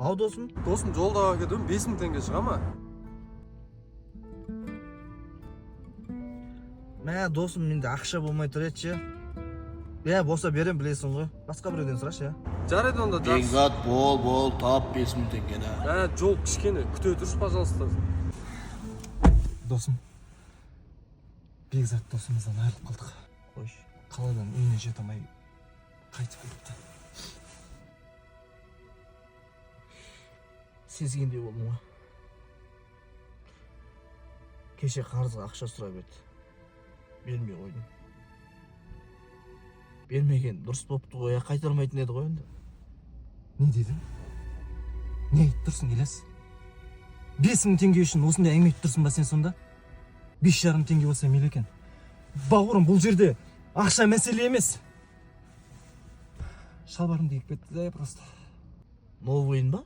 Ау досым? Досым жолдага кетем, 5000 теңге чыга ма? Мә, досым, менде ақша болмай тұр етші. Болса берем, білесің ғой. Басқа біреуден сұрашы, Жарайды онда жақсы. Бекзат, бол, тап 5000 теңгені. Жол кішкене, күте тұршы, пожалуйста. Досым. Бекзат досымыздан айырылып қалдық. Қойш, қаладан үйіне жете алмай қайтып кетті. Сезгендей болдым ғой. Кеше қарызға ақша сұрап еді. Бермей қойдым. Бермеген дұрыс болыпты ғой, қайтармайтын еді ғой енді. Не дедің? Не айтып тұрсың, Елес? 5000 теңге үшін осындай әңгіме айтып тұрсың ба сен сонда? 5,5 теңге болса мейлі екен. Бауырым, бұл жерде ақша мәселе емес. Шалбарым дейіп кетті де просто. Новый ойын ба?